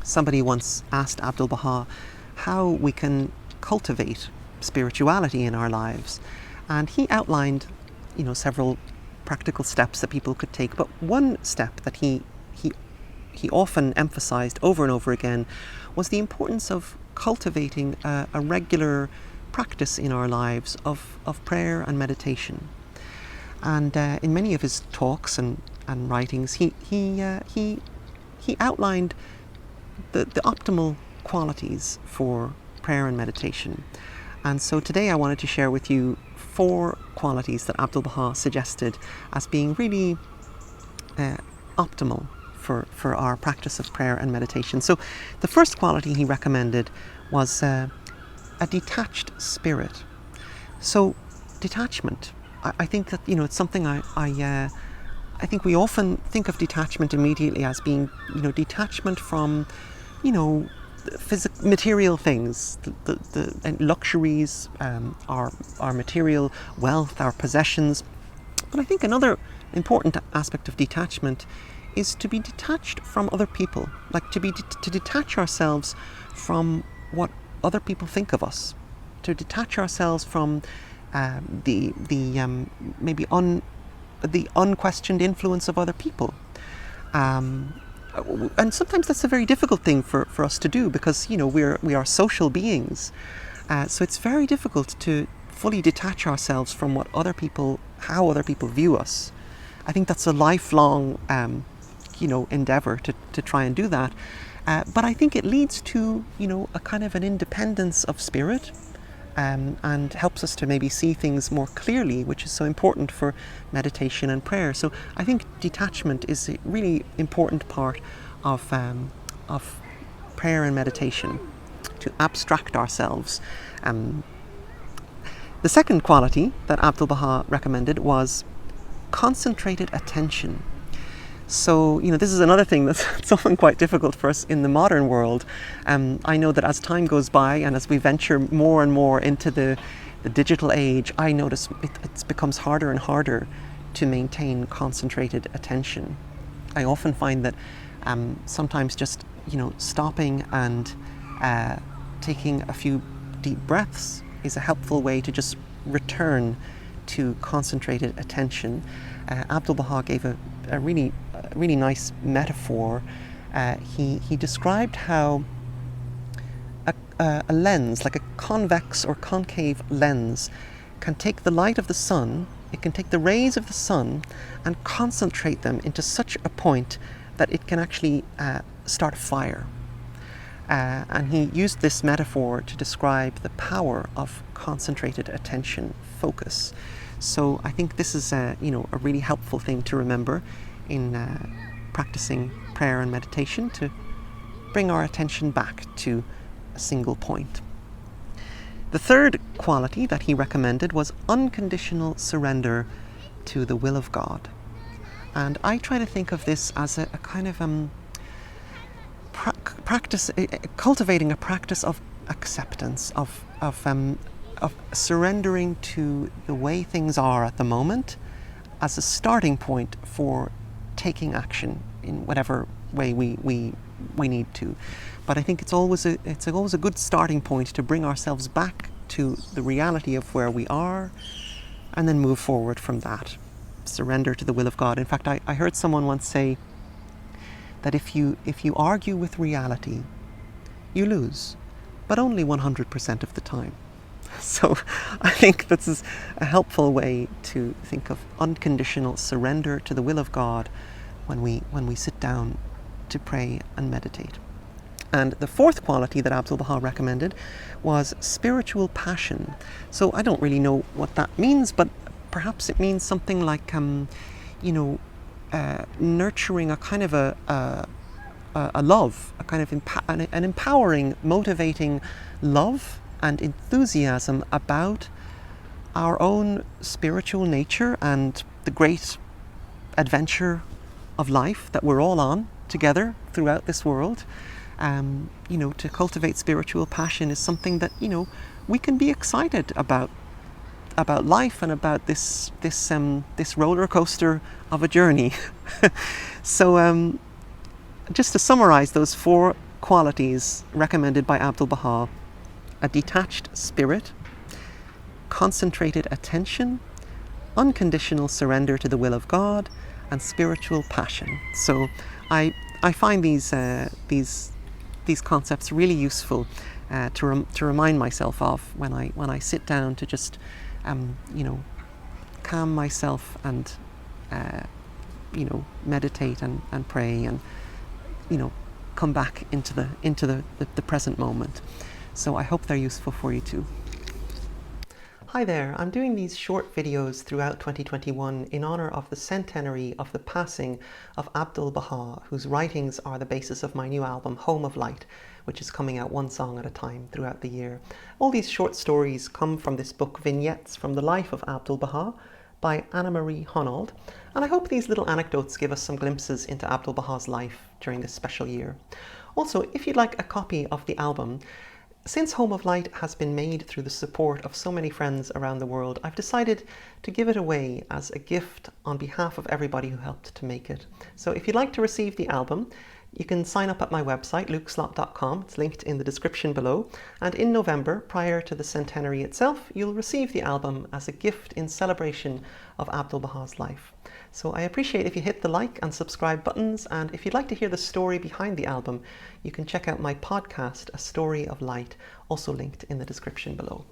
Somebody once asked Abdu'l-Bahá how we can cultivate spirituality in our lives, and he outlined, several practical steps that people could take. But one step that he often emphasized over and over again was the importance of cultivating a regular practice in our lives of prayer and meditation. And in many of his talks and writings, he outlined the optimal qualities for prayer and meditation. And so today I wanted to share with you 4 qualities that Abdu'l-Bahá suggested as being really optimal for our practice of prayer and meditation. So the first quality he recommended was a detached spirit. So detachment, I think that it's something I think we often think of detachment immediately as being detachment from material things, the luxuries, our material wealth, our possessions. But I think another important aspect of detachment is to be detached from other people, like to detach ourselves from what other people think of us, to detach ourselves from the unquestioned influence of other people. And sometimes that's a very difficult thing for us to do, because we are social beings, so it's very difficult to fully detach ourselves from how other people view us. I think that's a lifelong endeavor to try and do that, but I think it leads to a kind of an independence of spirit, and helps us to maybe see things more clearly, which is so important for meditation and prayer. So I think detachment is a really important part of prayer and meditation, to abstract ourselves. The second quality that Abdu'l-Bahá recommended was concentrated attention. So, this is another thing that's often quite difficult for us in the modern world. I know that as time goes by and as we venture more and more into the digital age, I notice it becomes harder and harder to maintain concentrated attention. I often find that sometimes just, stopping and taking a few deep breaths is a helpful way to just return to concentrated attention. Abdu'l-Bahá gave a really nice metaphor. He described how a lens, like a convex or concave lens, can take the light of the sun, it can take the rays of the sun and concentrate them into such a point that it can actually start a fire. And he used this metaphor to describe the power of concentrated attention, focus. So I think this is a really helpful thing to remember in practicing prayer and meditation, to bring our attention back to a single point. The third quality that he recommended was unconditional surrender to the will of God. And I try to think of this as a kind of practice, cultivating a practice of acceptance, of surrendering to the way things are at the moment as a starting point for taking action in whatever way we need to. But I think it's always a good starting point to bring ourselves back to the reality of where we are, and then move forward from that. Surrender to the will of God. In fact, I heard someone once say that if you argue with reality, you lose, but only 100% of the time. So I think this is a helpful way to think of unconditional surrender to the will of God when we sit down to pray and meditate. And the fourth quality that Abdu'l-Bahá recommended was spiritual passion. So I don't really know what that means, but perhaps it means something like nurturing a kind of a love, a kind of an empowering, motivating love and enthusiasm about our own spiritual nature and the great adventure of life that we're all on together throughout this world. To cultivate spiritual passion is something that we can be excited about life and about this roller coaster of a journey. So just to summarize those four qualities recommended by Abdu'l-Bahá: a detached spirit, concentrated attention, unconditional surrender to the will of God, and spiritual passion. So I find these concepts really useful to remind myself of when I sit down to just calm myself and meditate and pray and come back into the present moment. So I hope they're useful for you too. Hi there, I'm doing these short videos throughout 2021 in honor of the centenary of the passing of Abdu'l-Bahá, whose writings are the basis of my new album Home of Light, which is coming out one song at a time throughout the year. All these short stories come from this book, Vignettes from the Life of Abdu'l-Bahá by Annamarie Honnold, and I hope these little anecdotes give us some glimpses into Abdu'l-Bahā's life during this special year. Also, if you'd like a copy of the album, since Home of Light has been made through the support of so many friends around the world, I've decided to give it away as a gift on behalf of everybody who helped to make it. So if you'd like to receive the album, you can sign up at my website, lukeslott.com. It's linked in the description below. And in November, prior to the centenary itself, you'll receive the album as a gift in celebration of Abdu'l-Bahā's life. So I appreciate if you hit the like and subscribe buttons, and if you'd like to hear the story behind the album, you can check out my podcast, A Story of Light, also linked in the description below.